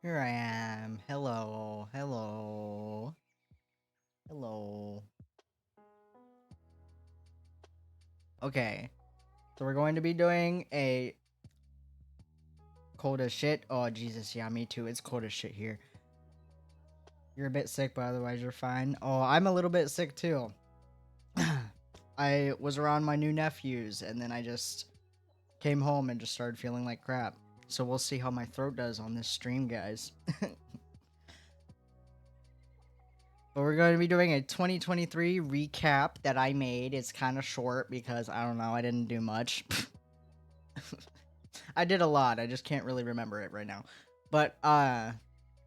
Here I am. Hello. Hello. Hello. Okay. So we're going to be doing a cold as shit. Oh, Jesus. Yeah, me too. It's cold as shit here. You're a bit sick, but otherwise you're fine. Oh, I'm a little bit sick too. I was around my new nephews and then I just came home and just started feeling like crap. So we'll see how my throat does on this stream, guys. But we're going to be doing a 2023 recap that I made. It's kind of short because I don't know, I didn't do much. I did a lot. I just can't really remember it right now. But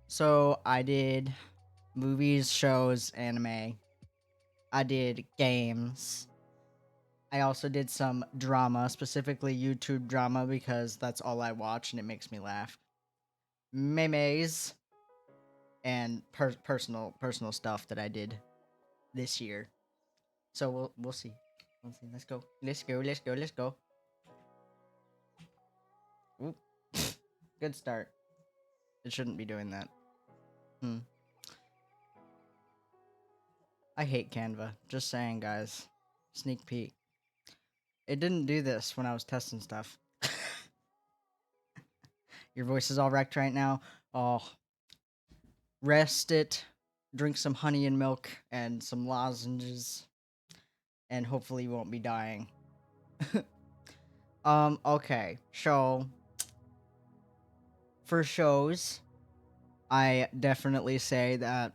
so I did movies, shows, anime. I did games. I also did some drama, specifically YouTube drama because that's all I watch and it makes me laugh. Memes and personal stuff that I did this year. So we'll see. We'll see. Let's go. Let's go. Let's go. Let's go. Oop. Good start. It shouldn't be doing that. Hmm. I hate Canva. Just saying, guys. Sneak peek. It didn't do this when I was testing stuff. Your voice is all wrecked right now. Oh, rest it. Drink some honey and milk and some lozenges, and hopefully you won't be dying. Okay. So for shows, I definitely say that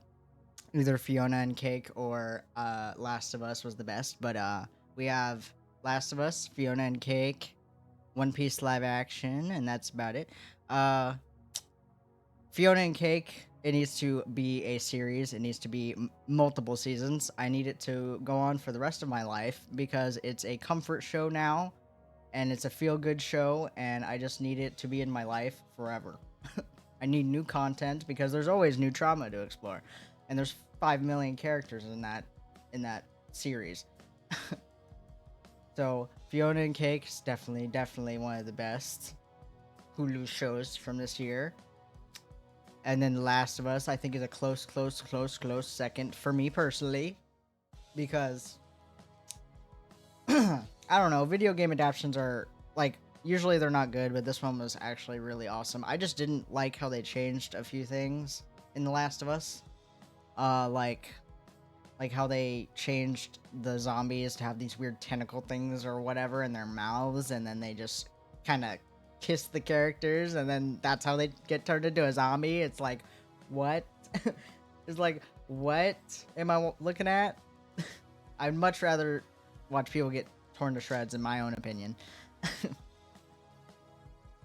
either Fiona and Cake or Last of Us was the best. But we have Last of Us, Fiona and Cake, One Piece live action, and that's about it. Uh, Fiona and Cake, it needs to be a series. It needs to be multiple seasons. I need it to go on for the rest of my life because it's a comfort show now, and it's a feel good show, and I just need it to be in my life forever. I need new content because there's always new trauma to explore, and there's 5 million characters in that series. So Fiona and Cake is definitely one of the best Hulu shows from this year. And then The Last of Us, I think, is a close second for me personally, because I don't know, video game adaptations are like usually they're not good, but this one was actually really awesome. I just didn't like how they changed a few things in The Last of Us. Like how they changed the zombies to have these weird tentacle things or whatever in their mouths, and then they just kind of kiss the characters, and then that's how they get turned into a zombie. It's like, what? It's like, what am I looking at? I'd much rather watch people get torn to shreds, in my own opinion.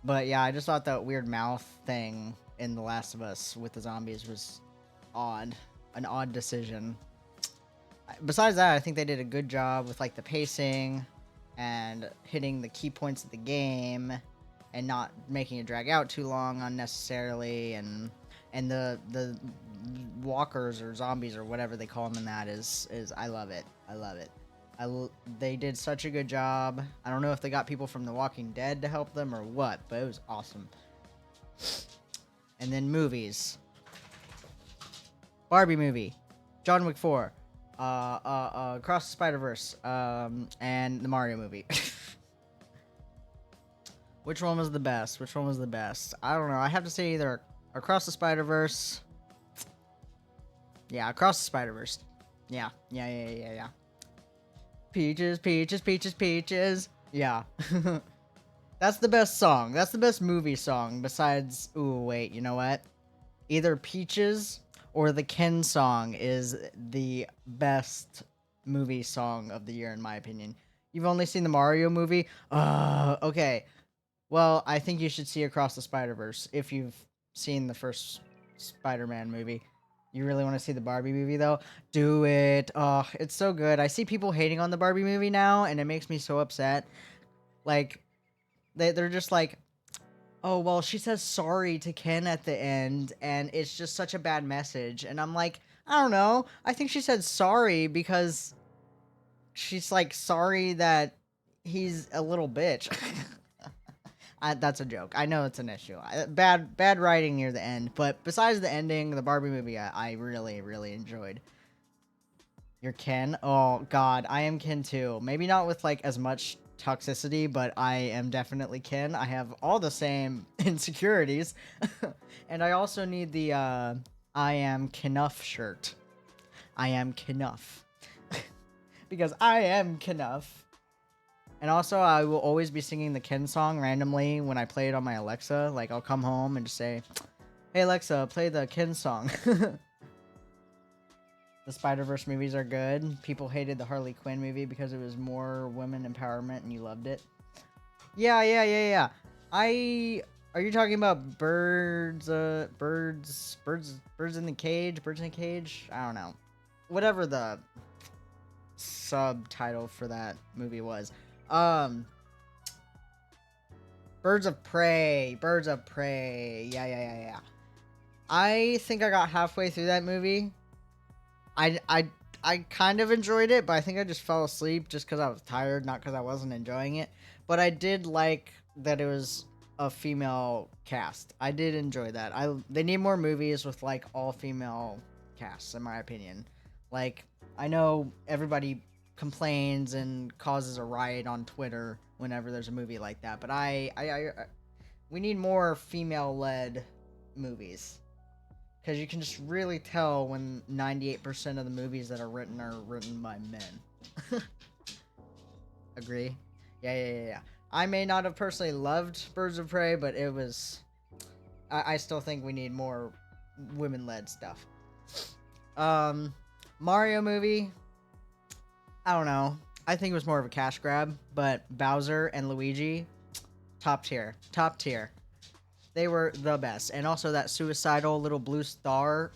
But yeah, I just thought that weird mouth thing in The Last of Us with the zombies was odd, an odd decision. Besides that, I think they did a good job with like the pacing and hitting the key points of the game and not making it drag out too long unnecessarily, and the walkers or zombies or whatever they call them in that is I love it. I love it. They did such a good job. I don't know if they got people from The Walking Dead to help them or what, but it was awesome. And then movies. Barbie movie, John Wick 4, Across the Spider Verse, and the Mario movie. Which one was the best? Which one was the best? I don't know. I have to say either Across the Spider Verse. Yeah, Across the Spider Verse. Yeah. Peaches, peaches, peaches, peaches. Yeah. That's the best song. That's the best movie song besides. Ooh, wait. You know what? Either Peaches or the Ken song is the best movie song of the year, in my opinion. You've only seen the Mario movie? Okay. Well, I think you should see Across the Spider-Verse if you've seen the first Spider-Man movie. You really want to see the Barbie movie, though? Do it. Oh, it's so good. I see people hating on the Barbie movie now, and it makes me so upset. Like, they're just like, oh, well, she says sorry to Ken at the end, and it's just such a bad message. And I'm like, I don't know. I think she said sorry because she's like sorry that he's a little bitch. That's a joke. I know it's an issue. Bad writing near the end, but besides the ending, the Barbie movie, I really really enjoyed. You're Ken? Oh God, I am Ken too. Maybe not with like as much toxicity, but I am definitely Ken. I have all the same insecurities, and I also need the I am Knuff shirt. I am Knuff because I am Knuff. And also, I will always be singing the Ken song randomly when I play it on my Alexa. Like, I'll come home and just say, "Hey Alexa, play the Ken song." The Spider-Verse movies are good. People hated the Harley Quinn movie because it was more women empowerment and you loved it. Yeah. Are you talking about birds in the cage? Birds in the cage? I don't know. Whatever the subtitle for that movie was. Um, Birds of Prey. Birds of Prey. Yeah. I think I got halfway through that movie. I kind of enjoyed it, but I think I just fell asleep just because I was tired, not because I wasn't enjoying it. But I did like that it was a female cast. I did enjoy that. They need more movies with like all female casts, in my opinion. Like, I know everybody complains and causes a riot on Twitter whenever there's a movie like that, but we need more female-led movies. Because you can just really tell when 98% of the movies that are written by men. Agree? Yeah. I may not have personally loved Birds of Prey, but it was... I still think we need more women-led stuff. Mario movie... I don't know. I think it was more of a cash grab, but Bowser and Luigi... Top tier. They were the best. And also that suicidal little blue star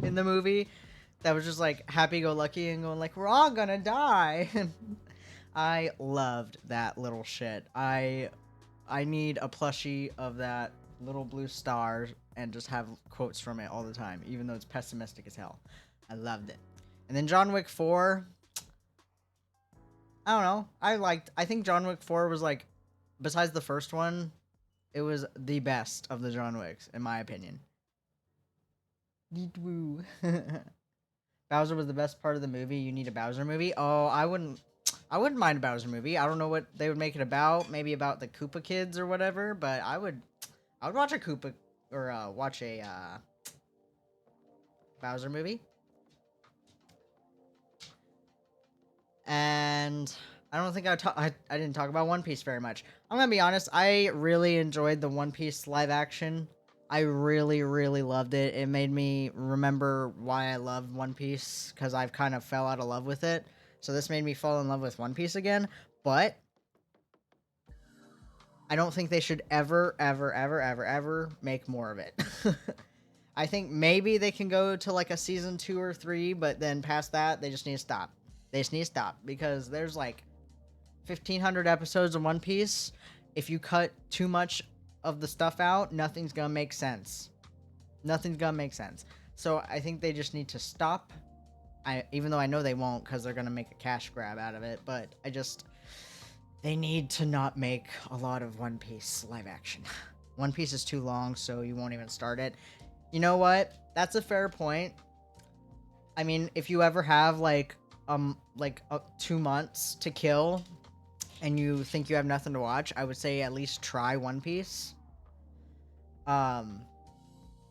in the movie that was just like happy-go-lucky and going like, we're all gonna die. I loved that little shit. I need a plushie of that little blue star and just have quotes from it all the time, even though it's pessimistic as hell. I loved it. And then John Wick 4. I don't know. I think John Wick 4 was like, besides the first one, it was the best of the John Wicks, in my opinion. Bowser was the best part of the movie. You need a Bowser movie? Oh, I wouldn't mind a Bowser movie. I don't know what they would make it about. Maybe about the Koopa kids or whatever, but I would watch a Koopa or watch a Bowser movie. And I don't think I didn't talk about One Piece very much. I'm gonna be honest, I really enjoyed the One Piece live action. I really, really loved it. It made me remember why I loved One Piece, because I've kind of fell out of love with it. So this made me fall in love with One Piece again. But I don't think they should ever make more of it. I think maybe they can go to like a season 2 or 3, but then past that, they just need to stop. They just need to stop, because there's like 1,500 episodes of One Piece. If you cut too much of the stuff out, nothing's gonna make sense. So I think they just need to stop. Even though I know they won't, because they're gonna make a cash grab out of it, but they need to not make a lot of One Piece live action. One Piece is too long, so you won't even start it. You know what? That's a fair point. I mean, if you ever have like 2 months to kill and you think you have nothing to watch, I would say at least try One Piece.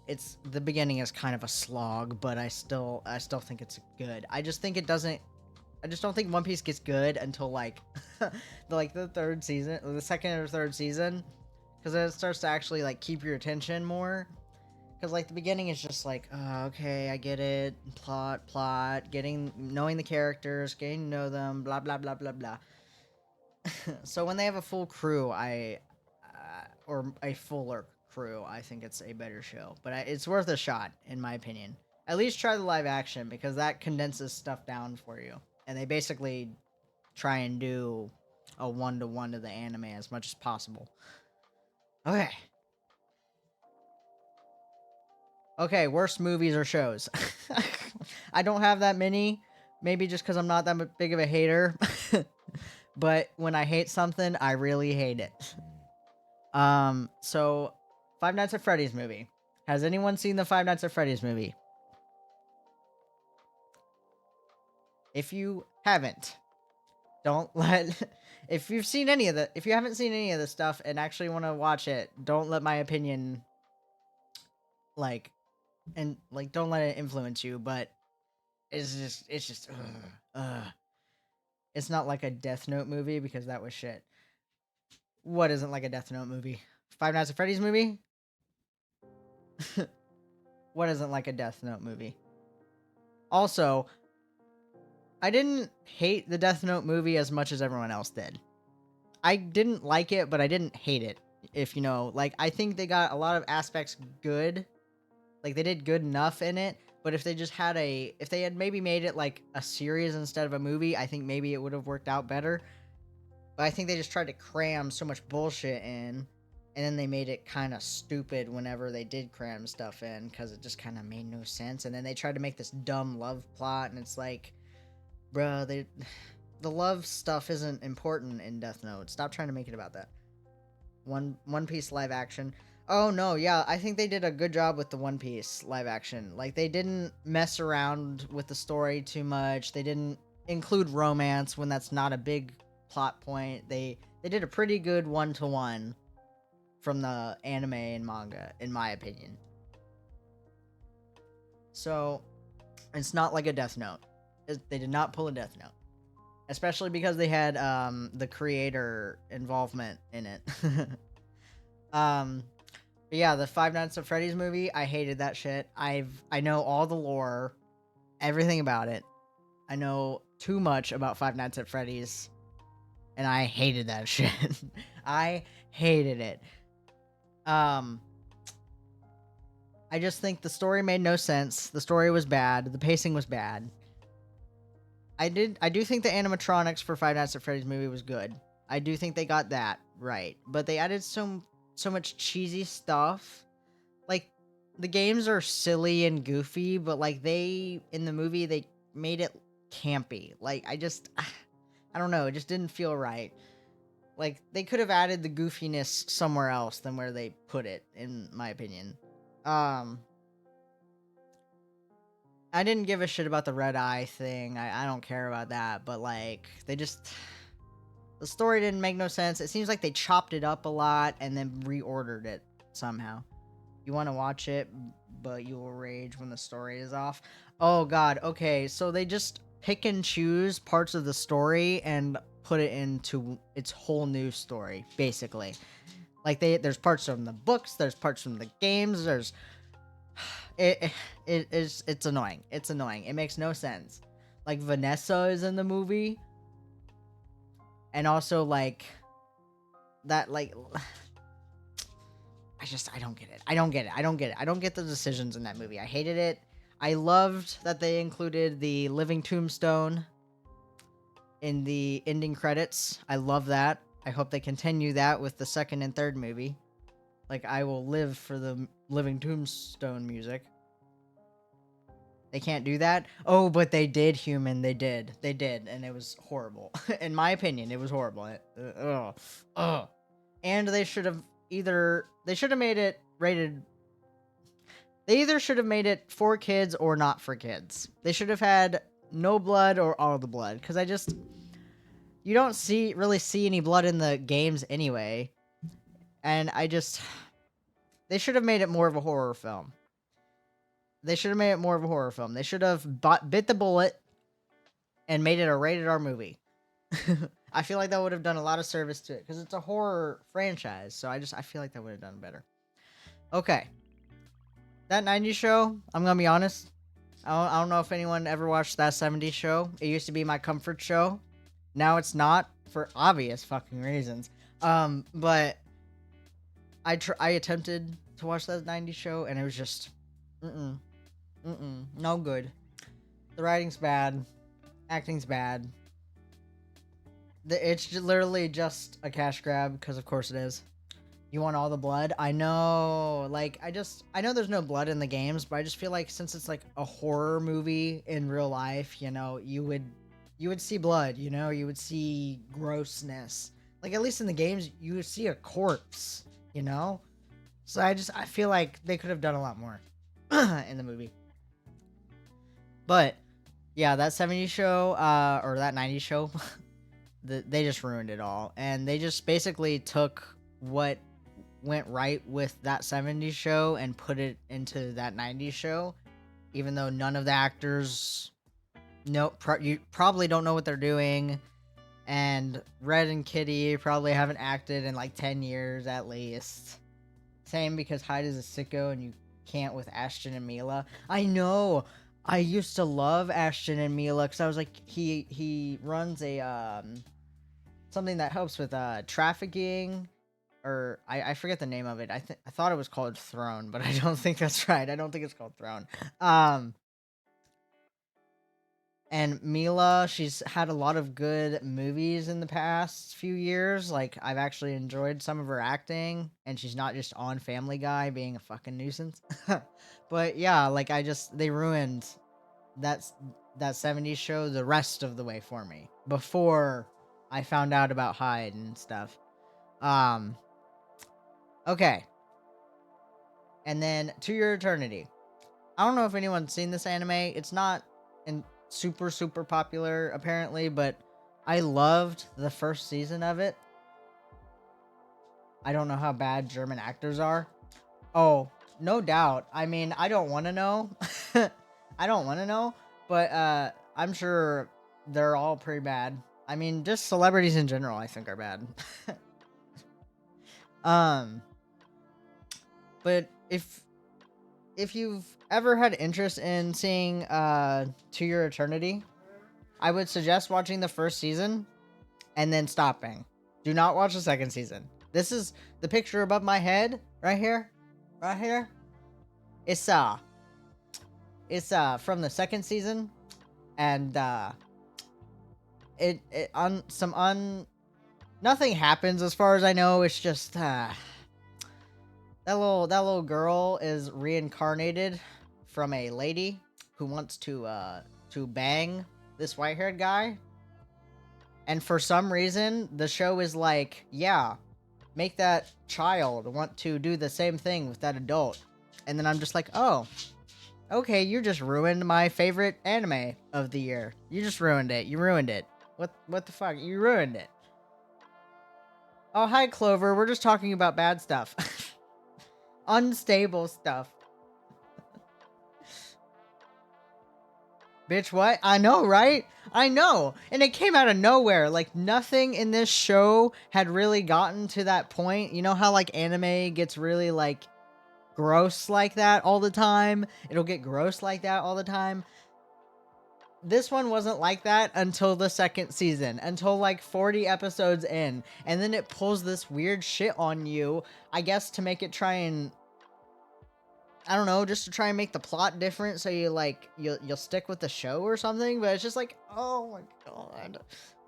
It's the beginning is kind of a slog, but I still think it's good. I just don't think One Piece gets good until like the third season, or the second or third season, because then it starts to actually like keep your attention more. Because like the beginning is just like, oh, okay, I get it, plot, knowing the characters, getting to know them, blah blah blah blah blah. So when they have a full crew, or a fuller crew, I think it's a better show. But it's worth a shot, in my opinion. At least try the live action, because that condenses stuff down for you. And they basically try and do a 1-to-1 to the anime as much as possible. Okay, worst movies or shows. I don't have that many. Maybe just because I'm not that big of a hater. But when I hate something, I really hate it. So Five Nights at Freddy's movie. Has anyone seen the Five Nights at Freddy's movie? If you haven't, don't let if you've seen any of the if you haven't seen any of the stuff and actually want to watch it, don't let my opinion like don't let it influence you, but it's just it's not like a Death Note movie because that was shit. What isn't like a Death Note movie? Five Nights at Freddy's movie? What isn't like a Death Note movie? Also, I didn't hate the Death Note movie as much as everyone else did. I didn't like it, but I didn't hate it. If you know, like, I think they got a lot of aspects good. Like, they did good enough in it. But if they just had if they had maybe made it like a series instead of a movie, I think maybe it would have worked out better. But I think they just tried to cram so much bullshit in. And then they made it kind of stupid whenever they did cram stuff in because it just kind of made no sense. And then they tried to make this dumb love plot, and it's like, bruh, the love stuff isn't important in Death Note. Stop trying to make it about that. One Piece live action. Oh no, yeah, I think they did a good job with the One Piece live action. Like, they didn't mess around with the story too much. They didn't include romance when that's not a big plot point. They did a pretty good 1-to-1 from the anime and manga, in my opinion. So it's not like a Death Note. They did not pull a Death Note, especially because they had the creator involvement in it. But yeah, the Five Nights at Freddy's movie, I hated that shit. I know all the lore, everything about it. I know too much about Five Nights at Freddy's, and I hated that shit. I hated it. I just think the story made no sense. The story was bad. The pacing was bad. I do think the animatronics for Five Nights at Freddy's movie was good. I do think they got that right, but they added so much cheesy stuff. Like, the games are silly and goofy, but like in the movie they made it campy. Like, I don't know, it just didn't feel right. Like, they could have added the goofiness somewhere else than where they put it, in my opinion. I didn't give a shit about the red eye thing. I don't care about that, but like, the story didn't make no sense. It seems like they chopped it up a lot and then reordered it somehow. You want to watch it, but you will rage when the story is off. Oh god, okay, so they just pick and choose parts of the story and put it into its whole new story, basically. Like, there's parts from the books, there's parts from the games, there's it's annoying. It's annoying. It makes no sense. Like, Vanessa is in the movie, and also like that, like, I don't get it. I don't get it. I don't get it. I don't get the decisions in that movie. I hated it. I loved that they included the living tombstone in the ending credits. I love that. I hope they continue that with the second and third movie. Like, I will live for the living tombstone music. They can't do that? Oh, but they did, human. They did. They did, and it was horrible. In my opinion, it was horrible. And they should have made it rated. They either should have made it for kids or not for kids. They should have had no blood or all the blood, because you don't really see any blood in the games anyway. And they should have made it more of a horror film. They should have made it more of a horror film. They should have bit the bullet and made it a rated R movie. I feel like that would have done a lot of service to it because it's a horror franchise. So I feel like that would have done better. Okay. That 90s show, I'm going to be honest. I don't know if anyone ever watched that 70s show. It used to be my comfort show. Now it's not, for obvious fucking reasons. But I attempted to watch that 90s show and it was just no good. The writing's bad, acting's bad. It's literally just a cash grab because of course it is. You want all the blood? I know. Like, I know there's no blood in the games, but I just feel like since it's like a horror movie in real life, you know, you would see blood, you would see grossness. Like, at least in the games, you would see a corpse. you know? So I feel like they could have done a lot more in the movie. But yeah, that 70s show, or that 90s show, they just ruined it all. And they just basically took what went right with that 70s show and put it into that 90s show, even though none of the actors you probably don't know what they're doing. And Red and Kitty probably haven't acted in like 10 years at least. Same because Hyde is a sicko and you can't with Ashton and Mila. I know. I used to love Ashton and Mila because I was like, he runs a something that helps with trafficking, or I forget the name of it. I thought it was called Throne, but I don't think that's right. I don't think it's called Throne. And Mila, she's had a lot of good movies in the past few years. Like, I've actually enjoyed some of her acting, and she's not just on Family Guy being a fucking nuisance. But yeah, like, they ruined that, that 70s show the rest of the way for me before I found out about Hyde and stuff. Okay. And then To Your Eternity. I don't know if anyone's seen this anime. It's not in super popular apparently, but I loved the first season of it. I don't know how bad German actors are. Oh, no doubt. I mean, I don't want to know. I don't want to know, but I'm sure they're all pretty bad. I mean, just celebrities in general I think are bad. But if you've ever had interest in seeing To Your Eternity, I would suggest watching the first season and then stopping. Do not watch the second season. This is the picture above my head right here. Right here. It's from the second season, and nothing happens as far as I know. It's just that little girl is reincarnated from a lady who wants to bang this white-haired guy. And for some reason, the show is like, yeah, make that child want to do the same thing with that adult. And then I'm just like, oh, okay, you just ruined my favorite anime of the year. You just ruined it. You ruined it. What the fuck? You ruined it. Oh, hi, Clover. We're just talking about bad stuff. Unstable stuff. Bitch, what? I know, right? I know. And it came out of nowhere. Like, nothing in this show had really gotten to that point. You know how, like, anime gets really, like, gross like that all the time? It'll get gross like that all the time. This one wasn't like that until the second season, until like 40 episodes in. And then it pulls this weird shit on you, I guess, to make it try and, I don't know, just to try and make the plot different so you like you'll stick with the show or something. But it's just like, oh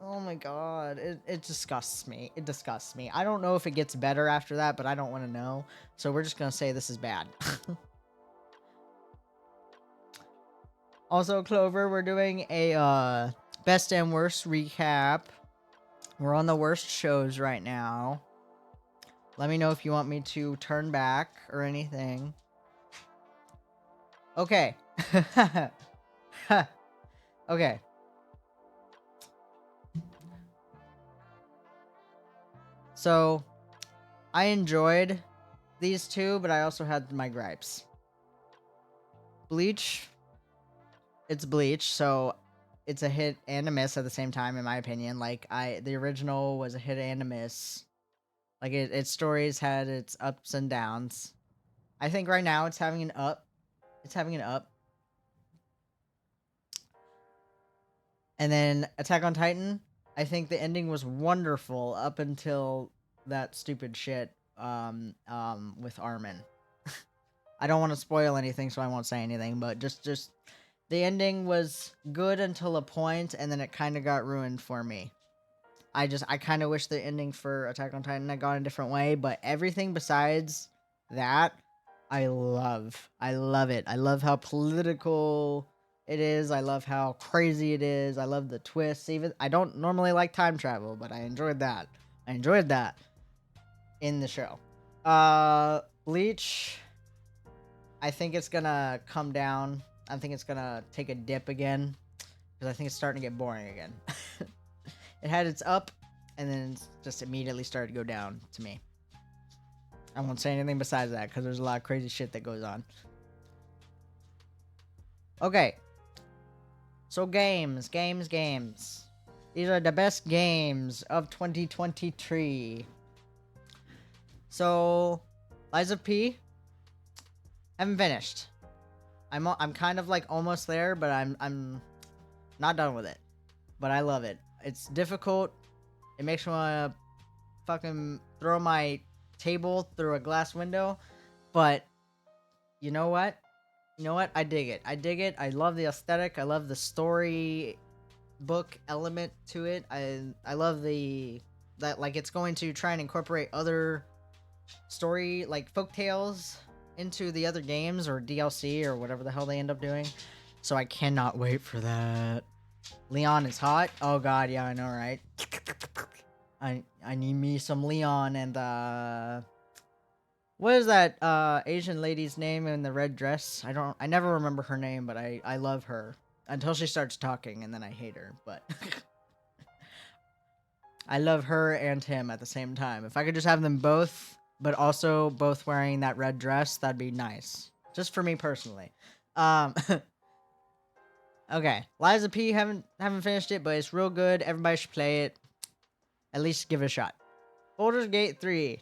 my god, it disgusts me. It disgusts me. I don't know if it gets better after that, but I don't want to know, so we're just gonna say this is bad. Also, Clover, we're doing a best and worst recap. We're on the worst shows right now. Let me know if you want me to turn back or anything. Okay. Okay. So, I enjoyed these two, but I also had my gripes. Bleach. It's Bleach, so it's a hit and a miss at the same time, in my opinion. Like, the original was a hit and a miss. Like, its stories had its ups and downs. I think right now it's having an up. It's having an up. And then Attack on Titan, I think the ending was wonderful up until that stupid shit with Armin. I don't want to spoil anything, so I won't say anything, but just the ending was good until a point, and then it kind of got ruined for me. I kind of wish the ending for Attack on Titan had gone a different way, but everything besides that, I love. I love it. I love how political it is. I love how crazy it is. I love the twists. Even I don't normally like time travel, but I enjoyed that. I enjoyed that in the show. Bleach, I think it's gonna come down. I think it's gonna take a dip again because I think it's starting to get boring again. It had its up, and then it's just immediately started to go down to me. I won't say anything besides that because there's a lot of crazy shit that goes on. Okay. So games. These are the best games of 2023. So, Lies of P, haven't finished. I'm kind of like almost there, but I'm not done with it. But I love it. It's difficult. It makes me want to fucking throw my table through a glass window. But you know what? I dig it. I love the aesthetic. I love the story book element to it. I love that like it's going to try and incorporate other story like folk tales into the other games or DLC or whatever the hell they end up doing. So I cannot wait for that. Leon is hot. Oh god, yeah, I know, right? I need me some Leon and what is that Asian lady's name in the red dress? I never remember her name, but I love her until she starts talking and then I hate her, but I love her and him at the same time. If I could just have them both, but also both wearing that red dress, that'd be nice. Just for me personally. Um Okay. Lies of P haven't finished it, but it's real good. Everybody should play it. At least give it a shot. Baldur's Gate 3.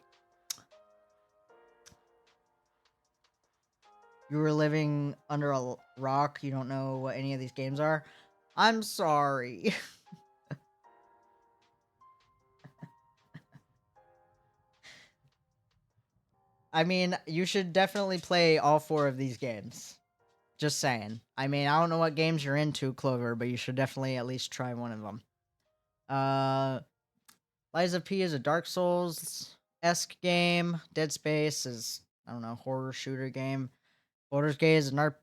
You were living under a rock. You don't know what any of these games are. I'm sorry. I mean, you should definitely play all 4 of these games. Just saying. I mean, I don't know what games you're into, Clover, but you should definitely at least try one of them. Lies of P is a Dark Souls-esque game. Dead Space is, I don't know, horror shooter game. Baldur's Gate is an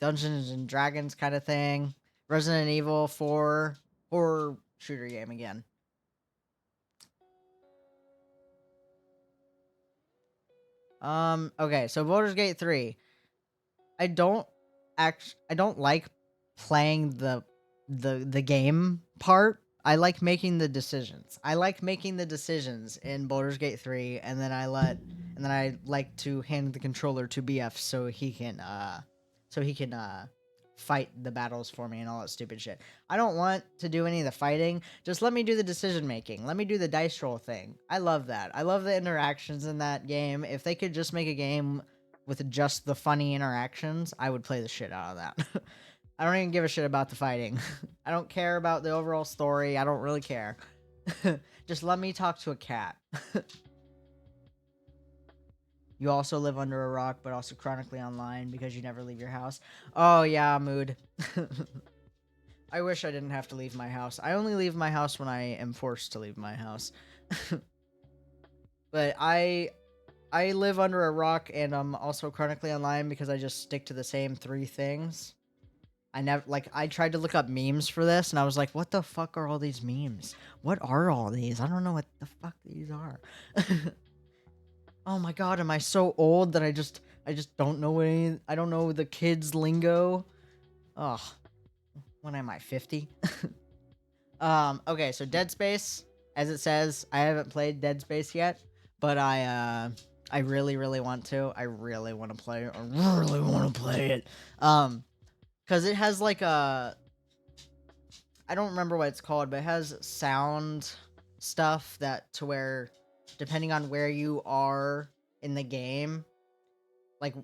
Dungeons and Dragons kind of thing. Resident Evil 4, horror shooter game again. Okay, so Baldur's Gate 3. I don't like playing the game part. I like making the decisions. I like making the decisions in Baldur's Gate 3 and then I like to hand the controller to BF so he can fight the battles for me and all that stupid shit. I don't want to do any of the fighting. Just let me do the decision making. Let me do the dice roll thing. I love that. I love the interactions in that game. If they could just make a game with just the funny interactions, I would play the shit out of that. I don't even give a shit about the fighting. I don't care about the overall story. I don't really care. Just let me talk to a cat. You also live under a rock, but also chronically online because you never leave your house. Oh, yeah, mood. I wish I didn't have to leave my house. I only leave my house when I am forced to leave my house. But I live under a rock and I'm also chronically online because I just stick to the same 3 things. I tried to look up memes for this and I was like, what the fuck are all these memes? What are all these? I don't know what the fuck these are. Oh my god, am I so old that I just don't know I don't know the kids lingo? Ugh. When am I 50? Okay, so Dead Space, as it says, I haven't played Dead Space yet, but I really, really want to. I really want to play it. I really want to play it. Because it has like a... I don't remember what it's called, but it has sound stuff that to where, depending on where you are in the game, like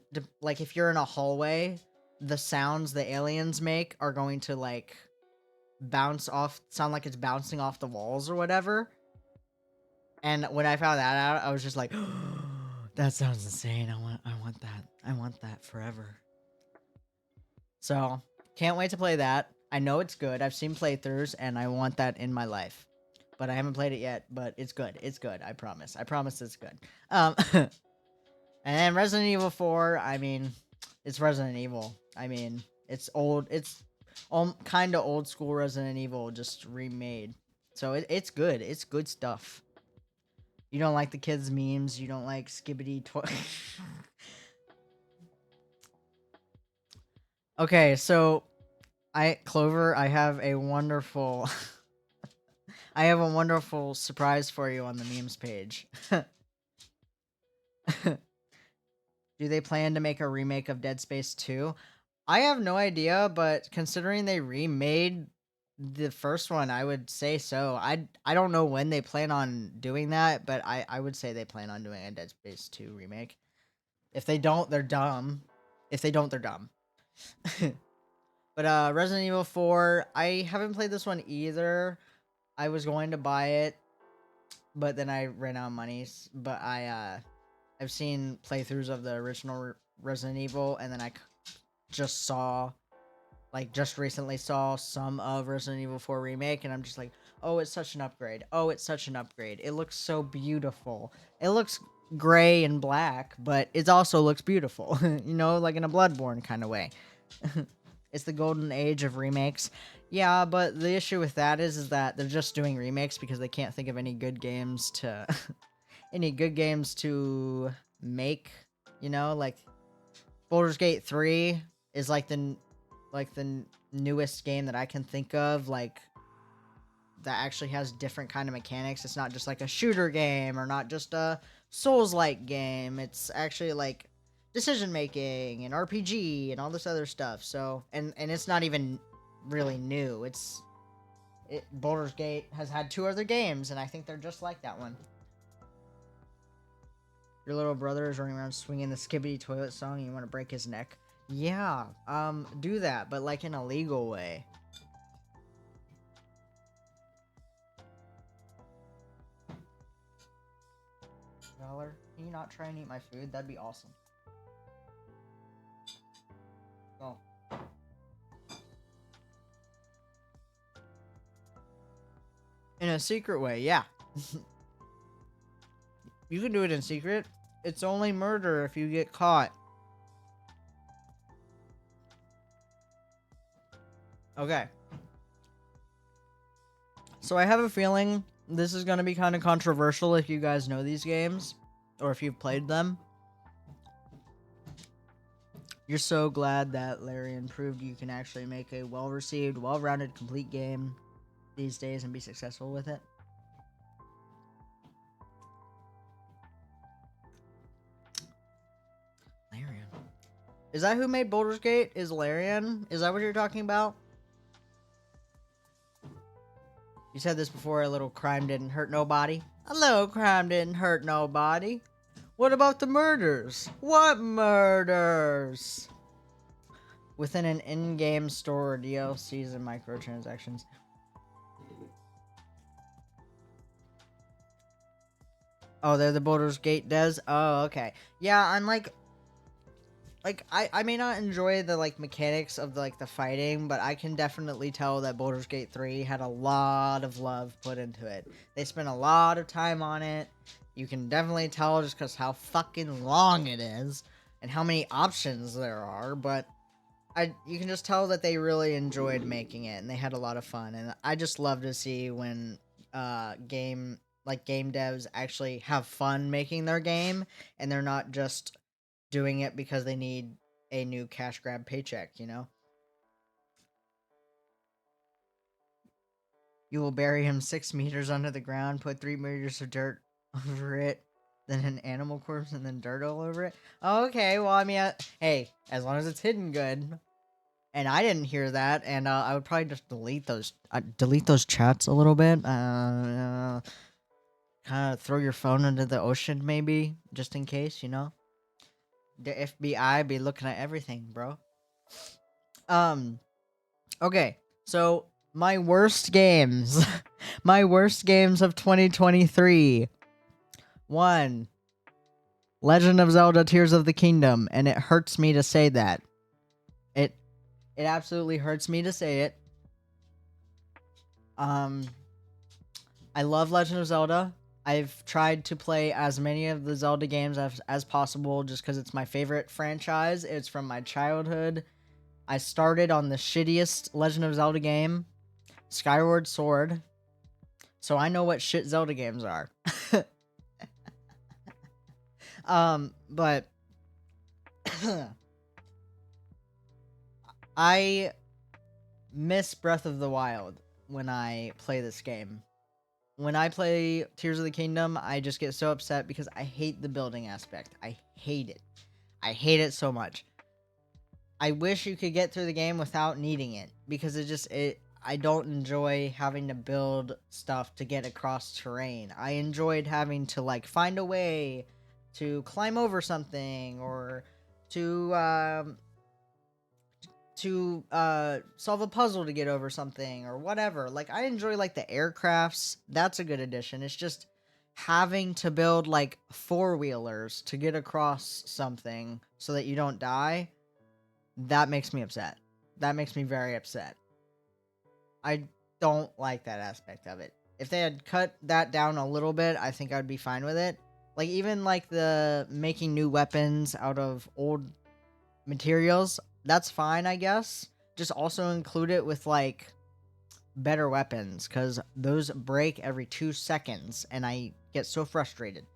if you're in a hallway, the sounds the aliens make are going to like sound like it's bouncing off the walls or whatever. And when I found that out, I was just like, that sounds insane. I want that. I want that forever. So, can't wait to play that. I know it's good. I've seen playthroughs and I want that in my life. But I haven't played it yet, but it's good. It's good. I promise. I promise it's good. And then Resident Evil 4, I mean, it's Resident Evil. I mean, it's old. It's kind of old school Resident Evil just remade. So it's good. It's good stuff. You don't like the kids' memes. You don't like Skibbity Okay, so Clover, I have a wonderful I have a wonderful surprise for you on the memes page. Do they plan to make a remake of Dead Space 2? I have no idea, but considering they remade the first one, I would say so. I don't know when they plan on doing that, but I would say they plan on doing a Dead Space 2 remake. If they don't, they're dumb. If they don't, they're dumb. But Resident Evil 4, I haven't played this one either. I was going to buy it, but then I ran out of money. But I've seen playthroughs of the original Resident Evil, and then I just recently saw some of Resident Evil 4 Remake, and I'm just like, oh, it's such an upgrade. Oh, it's such an upgrade. It looks so beautiful. It looks gray and black, but it also looks beautiful, you know, like in a Bloodborne kind of way. It's the golden age of remakes. Yeah, but the issue with that is that they're just doing remakes because they can't think of any good games to make, you know, like Baldur's Gate 3 is like the newest game that I can think of, like, that actually has different kind of mechanics. It's not just like a shooter game or not just a Souls-like game. It's actually like decision making and RPG and all this other stuff. So, and it's not even really new. Baldur's Gate has had 2 other games, and I think they're just like that one. Your little brother is running around swinging the Skibbity Toilet song and you want to break his neck. Yeah, do that, but like in a legal way. Dollar, can you not try and eat my food? That'd be awesome. Oh. In a secret way, yeah. You can do it in secret. It's only murder if you get caught. Okay. So I have a feeling this is going to be kind of controversial if you guys know these games or if you've played them. You're so glad that Larian proved you can actually make a well-received, well-rounded, complete game these days and be successful with it. Larian. Is that who made Baldur's Gate? Is Larian? Is that what you're talking about? You said this before, a little crime didn't hurt nobody. A little crime didn't hurt nobody. What about the murders? What murders? Within an in-game store, DLCs and microtransactions. Oh, they're the Baldur's Gate devs? Oh, okay. Yeah, unlike... I may not enjoy the, like, mechanics of, like, the fighting, but I can definitely tell that Baldur's Gate 3 had a lot of love put into it. They spent a lot of time on it. You can definitely tell just because how fucking long it is and how many options there are, but you can just tell that they really enjoyed making it and they had a lot of fun. And I just love to see when game devs actually have fun making their game and they're not just doing it because they need a new cash grab paycheck, you know? You will bury him 6 meters under the ground, put 3 meters of dirt over it, then an animal corpse, and then dirt all over it. Okay, well, I mean, hey, as long as it's hidden good. And I didn't hear that, and I would probably just delete those chats a little bit. Kind of throw your phone into the ocean, maybe, just in case, you know? The FBI be looking at everything, bro. Okay, so my worst games. My worst games of 2023. 1. Legend of Zelda Tears of the Kingdom, and it hurts me to say that. It absolutely hurts me to say it. I love Legend of Zelda. I've tried to play as many of the Zelda games as possible just because it's my favorite franchise. It's from my childhood. I started on the shittiest Legend of Zelda game, Skyward Sword. So I know what shit Zelda games are. But I miss Breath of the Wild when I play this game. When I play Tears of the Kingdom, I just get so upset because I hate the building aspect. I hate it. I hate it so much. I wish you could get through the game without needing it because I don't enjoy having to build stuff to get across terrain. I enjoyed having to like find a way to climb over something or to solve a puzzle to get over something or whatever. Like I enjoy like the aircrafts. That's a good addition. It's just having to build like four-wheelers to get across something so that you don't die. That makes me upset. That makes me very upset. I don't like that aspect of it. If they had cut that down a little bit, I think I'd be fine with it. Like even like the making new weapons out of old materials, that's fine, I guess. Just also include it with like better weapons cuz those break every 2 seconds and I get so frustrated.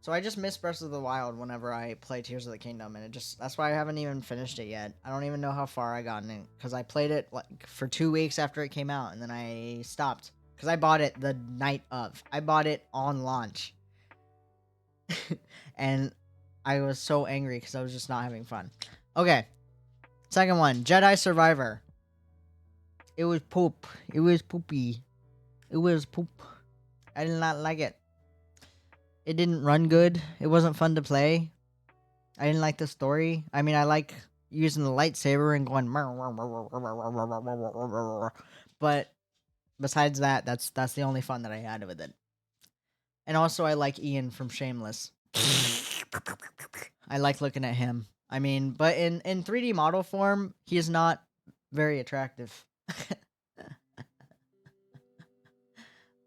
So I just miss Breath of the Wild whenever I play Tears of the Kingdom, and that's why I haven't even finished it yet. I don't even know how far I gotten it because I played it like for 2 weeks after it came out, and then I stopped because I bought it the night of. I bought it on launch, and I was so angry because I was just not having fun. Okay, second one, Jedi Survivor. It was poop. It was poopy. It was poop. I did not like it. It didn't run good. It wasn't fun to play. I didn't like the story. I mean, I like using the lightsaber and going, but besides that, that's the only fun that I had with it. And also, I like Ian from Shameless. I like looking at him. I mean, but in 3D model form, he is not very attractive.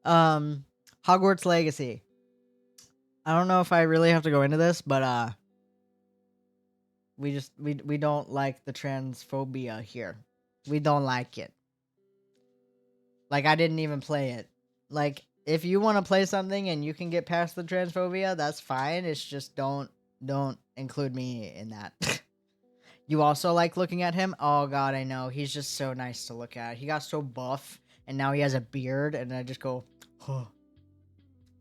Hogwarts Legacy. I don't know if I really have to go into this, but we don't like the transphobia here. We don't like it. Like I didn't even play it. Like if you want to play something and you can get past the transphobia, that's fine. It's just don't include me in that. You also like looking at him? Oh god, I know. He's just so nice to look at. He got so buff and now he has a beard and I just go, "Huh.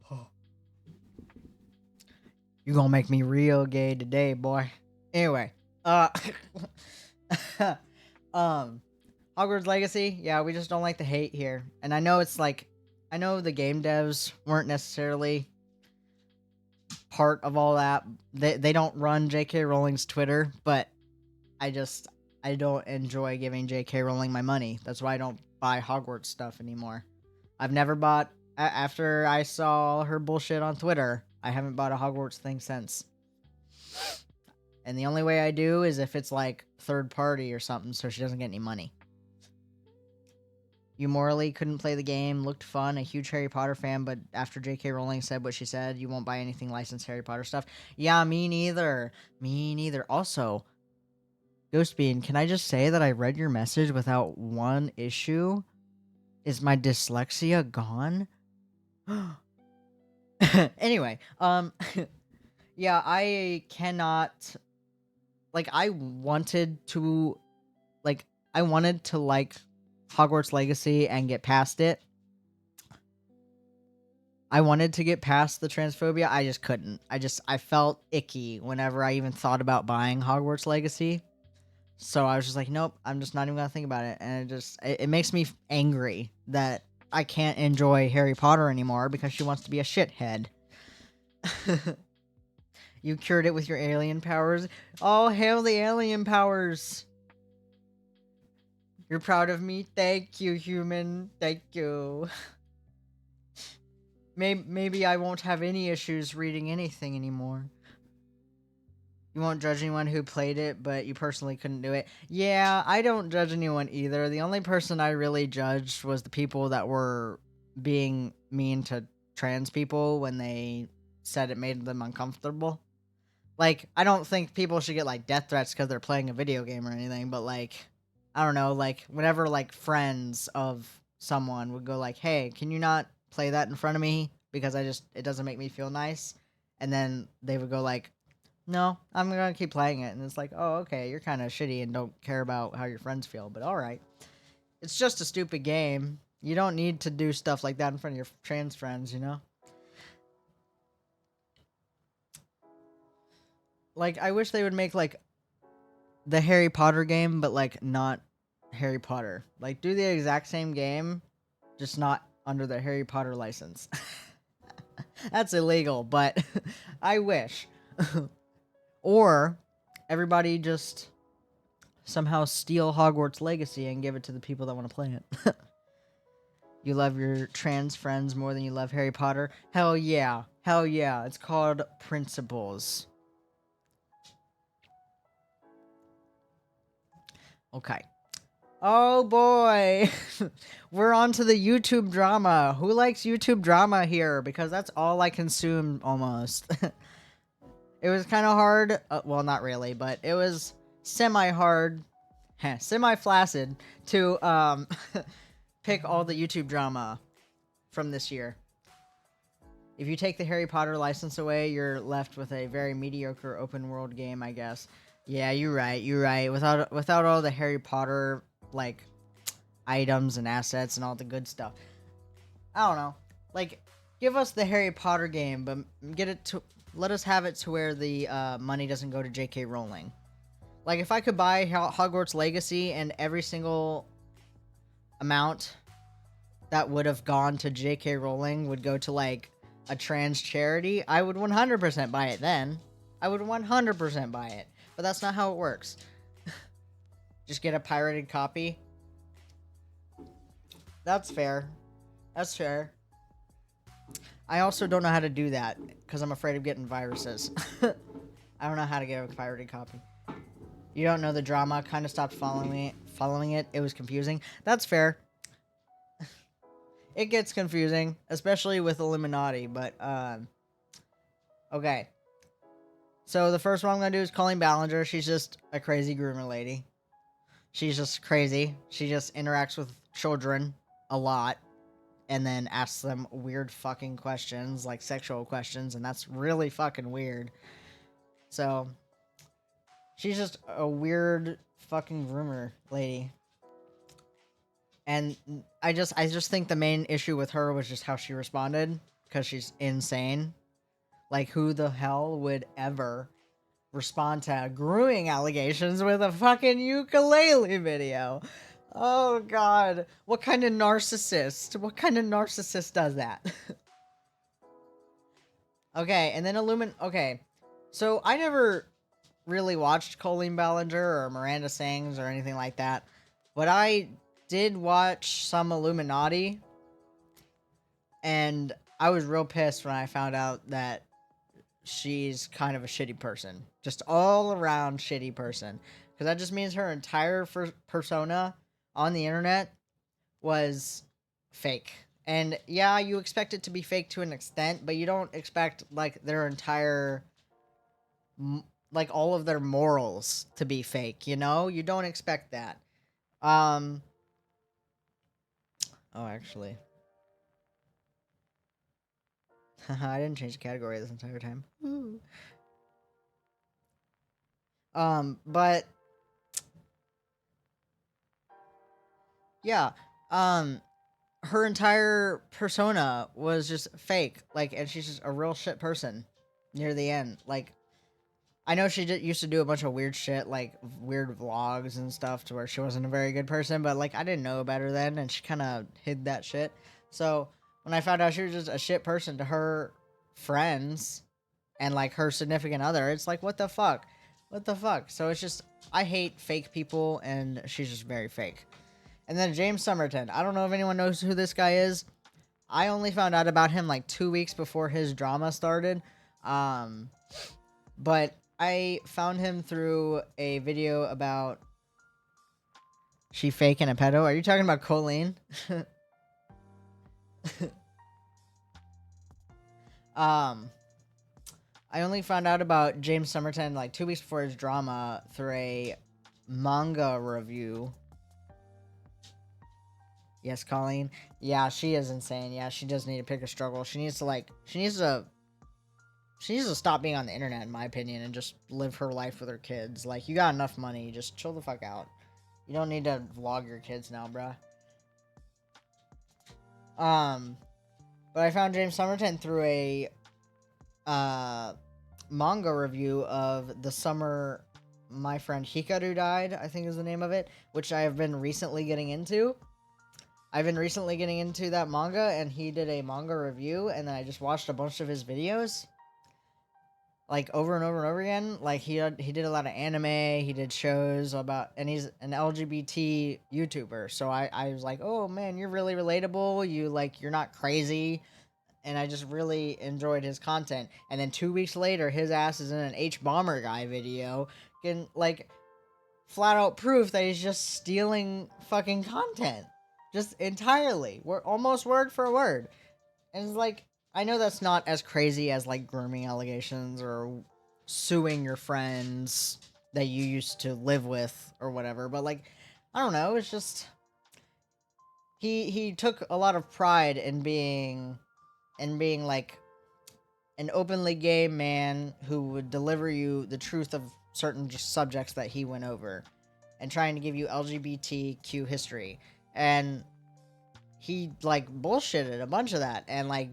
Huh. You gonna make me real gay today, boy." Anyway, um Hogwarts Legacy, yeah, we just don't like the hate here. And I know it's like I know the game devs weren't necessarily part of all that. They don't run JK Rowling's Twitter, but I don't enjoy giving JK Rowling my money. That's why I don't buy Hogwarts stuff anymore. I've never bought after I saw her bullshit on Twitter. I haven't bought a Hogwarts thing since. And the only way I do is if it's like third party or something so she doesn't get any money. You morally couldn't play the game, looked fun, a huge Harry Potter fan, but after J.K. Rowling said what she said, you won't buy anything licensed Harry Potter stuff. Yeah, me neither. Me neither. Also, Ghostbean, can I just say that I read your message without one issue? Is my dyslexia gone? Anyway, yeah, I cannot like I wanted to like Hogwarts Legacy and get past it. I wanted to get past the transphobia. I just couldn't. I felt icky whenever I even thought about buying Hogwarts Legacy. So I was just like, nope, I'm just not even gonna think about it. And it makes me angry that I can't enjoy Harry Potter anymore because she wants to be a shithead. You cured it with your alien powers. Oh, hail the alien powers. You're proud of me? Thank you, human. Thank you. Maybe I won't have any issues reading anything anymore. You won't judge anyone who played it, but you personally couldn't do it. Yeah, I don't judge anyone either. The only person I really judged was the people that were being mean to trans people when they said it made them uncomfortable. Like, I don't think people should get like death threats because they're playing a video game or anything, but like, I don't know, like whenever like friends of someone would go like, "Hey, can you not play that in front of me because it doesn't make me feel nice?" And then they would go like, No, I'm gonna keep playing it. And it's like, oh, okay, you're kind of shitty and don't care about how your friends feel, but all right. It's just a stupid game. You don't need to do stuff like that in front of your trans friends, you know? Like, I wish they would make, like, the Harry Potter game, but, like, not Harry Potter. Like, do the exact same game, just not under the Harry Potter license. That's illegal, but I wish. Or everybody just somehow steal Hogwarts Legacy and give it to the people that want to play it. You love your trans friends more than you love Harry Potter? Hell yeah. Hell yeah. It's called Principles. Okay. Oh boy. We're on to the YouTube drama. Who likes YouTube drama here? Because that's all I consume almost. It was kind of hard. Well, not really, but it was semi-hard, semi-flaccid to pick all the YouTube drama from this year. If you take the Harry Potter license away, you're left with a very mediocre open world game, I guess. Yeah, you're right. You're right. Without all the Harry Potter like items and assets and all the good stuff. I don't know. Like, give us the Harry Potter game, but let us have it to where the money doesn't go to J.K. Rowling. Like, if I could buy Hogwarts Legacy and every single amount that would have gone to J.K. Rowling would go to, like, a trans charity, I would 100% buy it then. I would 100% buy it. But that's not how it works. Just get a pirated copy. That's fair. That's fair. I also don't know how to do that because I'm afraid of getting viruses. I don't know how to get a pirated copy. You don't know the drama. Kind of stopped following it. It was confusing. That's fair. It gets confusing, especially with Illuminati. But okay. So the first one I'm gonna do is Colleen Ballinger. She's just a crazy groomer lady. She's just crazy. She just interacts with children a lot. And then asks them weird fucking questions, like sexual questions, and that's really fucking weird. So, she's just a weird fucking groomer lady. And I just think the main issue with her was just how she responded, because she's insane. Like, who the hell would ever respond to grooming allegations with a fucking ukulele video? Oh god. What kind of narcissist? What kind of narcissist does that? Okay, and then okay. So I never really watched Colleen Ballinger or Miranda Sings or anything like that. But I did watch some Illuminati. And I was real pissed when I found out that she's kind of a shitty person. Just all around shitty person. Because that just means her entire persona on the internet was fake. And yeah, you expect it to be fake to an extent, but you don't expect like their entire like all of their morals to be fake, you know? You don't expect that. Oh, actually. I didn't change the category this entire time. Ooh. But yeah, her entire persona was just fake. Like, and she's just a real shit person near the end. Like, I know she used to do a bunch of weird shit, like weird vlogs and stuff, to where she wasn't a very good person. But like, I didn't know better then, and she kind of hid that shit. So when I found out she was just a shit person to her friends and like her significant other, it's like, what the fuck? What the fuck? So it's just, I hate fake people, and she's just very fake. And then James Somerton. I don't know if anyone knows who this guy is. I only found out about him like 2 weeks before his drama started. But I found him through a video about she faking a pedo. Are you talking about Colleen? I only found out about James Somerton like 2 weeks before his drama through a manga review. Yes, Colleen. Yeah, she is insane. Yeah, she does need to pick a struggle. She needs to She needs to stop being on the internet, in my opinion, and just live her life with her kids. Like, you got enough money, just chill the fuck out. You don't need to vlog your kids now, bruh. But I found James Somerton through a manga review of The Summer My Friend Hikaru Died, I think is the name of it, which I have been recently getting into. I've been recently getting into that manga, and he did a manga review, and then I just watched a bunch of his videos, like, over and over and over again. Like, he did a lot of anime, he did shows about, and he's an LGBT YouTuber, so I was like, oh man, you're really relatable, you're not crazy, and I just really enjoyed his content. And then 2 weeks later, his ass is in an H-Bomber Guy video, getting, like, flat out proof that he's just stealing fucking content. Just entirely. We're almost word for word. And it's like, I know that's not as crazy as, like, grooming allegations or suing your friends that you used to live with or whatever, but, like, I don't know, it's just, he took a lot of pride in being like an openly gay man who would deliver you the truth of certain subjects that he went over, and trying to give you LGBTQ history. And he, like, bullshitted a bunch of that, and, like,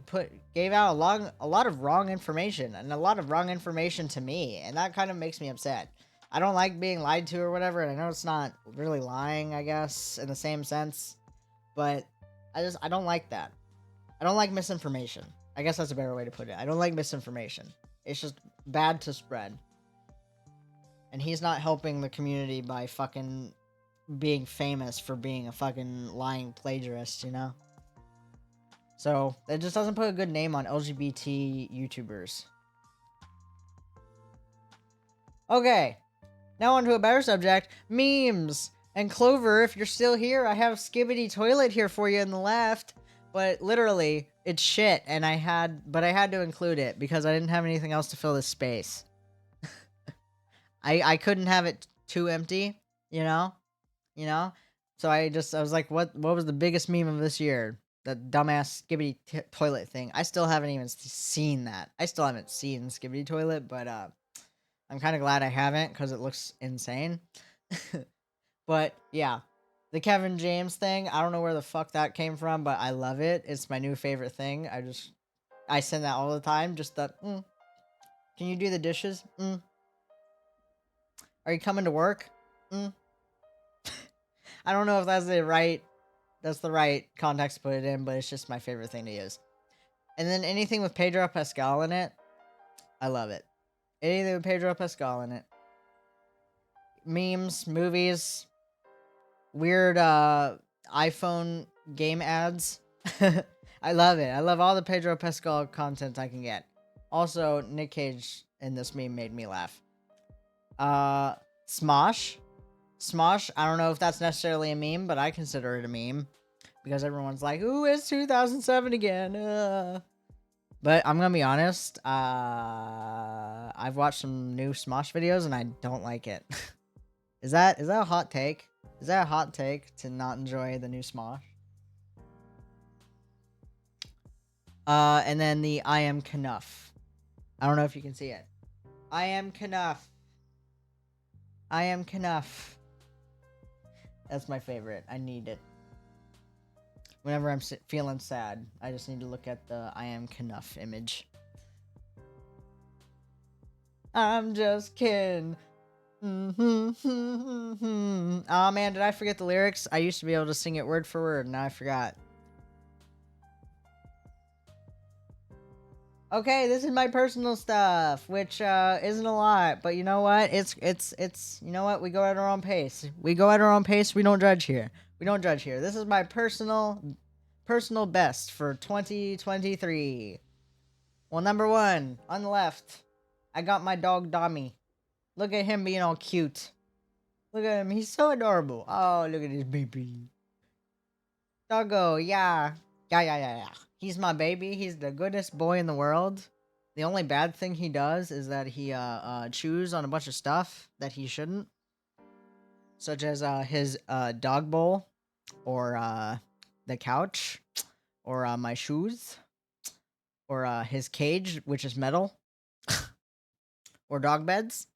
gave out a lot of wrong information, and a lot of wrong information to me, and that kind of makes me upset. I don't like being lied to or whatever, and I know it's not really lying, I guess, in the same sense, but I don't like that. I don't like misinformation. I guess that's a better way to put it. I don't like misinformation. It's just bad to spread. And he's not helping the community by fucking being famous for being a fucking lying plagiarist, you know? So, it just doesn't put a good name on LGBT YouTubers. Okay. Now on to a better subject. Memes! And Clover, if you're still here, I have Skibidi Toilet here for you in the left. But literally, it's shit, and I had to include it because I didn't have anything else to fill this space. I couldn't have it too empty, you know? So I was like, what was the biggest meme of this year? The dumbass Skibidi Toilet thing. I still haven't even seen that. I still haven't seen Skibidi Toilet, but I'm kind of glad I haven't because it looks insane. But yeah, the Kevin James thing, I don't know where the fuck that came from, but I love it. It's my new favorite thing. I send that all the time. Just that, can you do the dishes? Are you coming to work? I don't know if that's the right context to put it in, but it's just my favorite thing to use. And then anything with Pedro Pascal in it, I love it. Anything with Pedro Pascal in it. Memes, movies, weird iPhone game ads. I love it. I love all the Pedro Pascal content I can get. Also, Nick Cage in this meme made me laugh. Smosh. Smosh, I don't know if that's necessarily a meme, but I consider it a meme. Because everyone's like, ooh, it's 2007 again. But I'm gonna be honest, I've watched some new Smosh videos and I don't like it. Is that a hot take? Is that a hot take to not enjoy the new Smosh? And then the I am Knuff. I don't know if you can see it. I am Knuff. I am Knuff. That's my favorite. I need it. Whenever I'm feeling sad, I just need to look at the I am Knuff image. I'm just kidding. Oh man, did I forget the lyrics? I used to be able to sing it word for word, now I forgot. Okay, this is my personal stuff, which isn't a lot, but you know what? It's you know what? We go at our own pace. We go at our own pace. We don't judge here. We don't judge here. This is my personal best for 2023. Well, number 1 on the left, I got my dog Dommy. Look at him being all cute. Look at him. He's so adorable. Oh, look at his baby. Doggo, yeah. Yeah. He's my baby. He's the goodest boy in the world. The only bad thing he does is that he chews on a bunch of stuff that he shouldn't. Such as his dog bowl, or the couch, or my shoes, or his cage, which is metal. or dog beds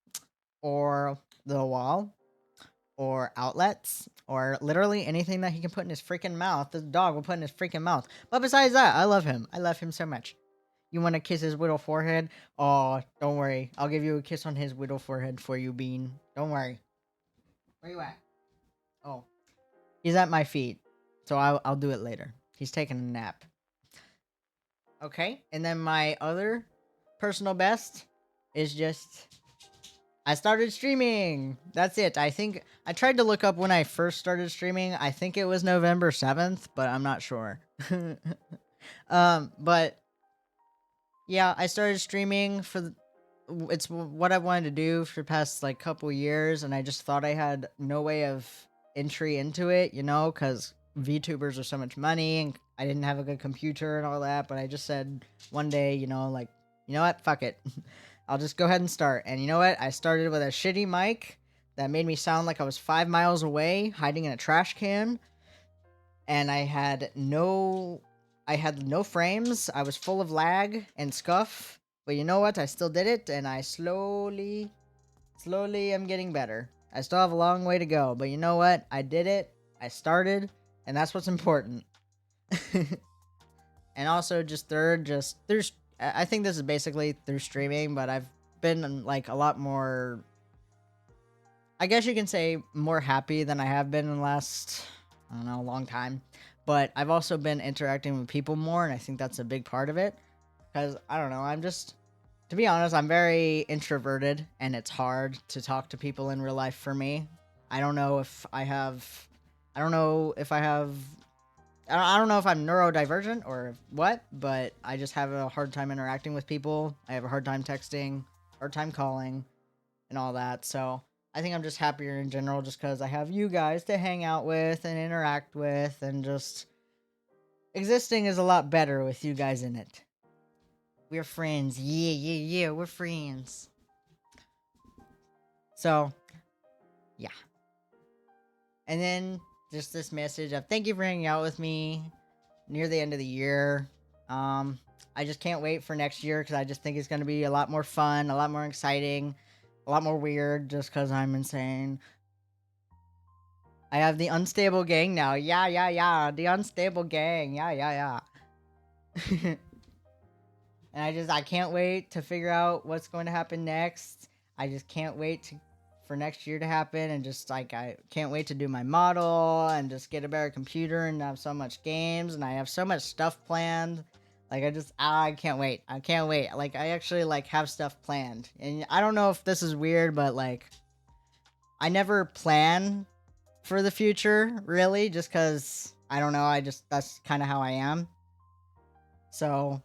or the wall or outlets or literally anything that he can put in his freaking mouth. The dog will put in his freaking mouth. But besides that, I love him. I love him so much. You want to kiss his little forehead? Oh, don't worry. I'll give you a kiss on his little forehead for you, Bean. Don't worry. Where you at? Oh, he's at my feet. So I'll do it later. He's taking a nap. Okay, and then my other personal best is just I started streaming. That's it. I think I tried to look up when I first started streaming. I think it was November 7th, but I'm not sure. But yeah, I started streaming it's what I wanted to do for the past like couple years, and I just thought I had no way of entry into it, because VTubers are so much money, and I didn't have a good computer and all that. But I just said one day, like, you know what, fuck it, I'll just go ahead and start. And you know what, I started with a shitty mic that made me sound like I was 5 miles away, hiding in a trash can, and I had no frames. I was full of lag and scuff. But you know what? I still did it, and I slowly am getting better. I still have a long way to go, but you know what? I did it. I started, and that's what's important. And also, I think this is basically through streaming, but I've been like a lot more, I guess you can say, more happy than I have been in the last, I don't know, a long time. But I've also been interacting with people more, and I think that's a big part of it. Because, I don't know, to be honest, I'm very introverted, and it's hard to talk to people in real life for me. I don't know if I have, I don't know if I have, I don't know if I'm neurodivergent or what, but I just have a hard time interacting with people. I have a hard time texting, hard time calling, and all that. So I think I'm just happier in general just because I have you guys to hang out with and interact with, and just existing is a lot better with you guys in it. We're friends. Yeah, we're friends. So, yeah. And then just this message of thank you for hanging out with me near the end of the year. I just can't wait for next year because I just think it's going to be a lot more fun, a lot more exciting, a lot more weird just because I'm insane. I have the unstable gang now. Yeah. The unstable gang. Yeah. And I can't wait to figure out what's going to happen next. I just can't wait for next year to happen, and just like I can't wait to do my model and just get a better computer and have so much games, and I have so much stuff planned. Like I can't wait. I can't wait. Like I actually like have stuff planned. And I don't know if this is weird, but like I never plan for the future really, just cuz I don't know, that's kind of how I am. So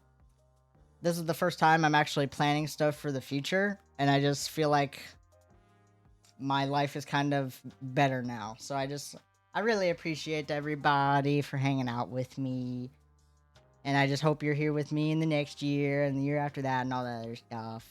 this is the first time I'm actually planning stuff for the future, and I just feel like my life is kind of better now. So I really appreciate everybody for hanging out with me. And I just hope you're here with me in the next year and the year after that and all that other stuff.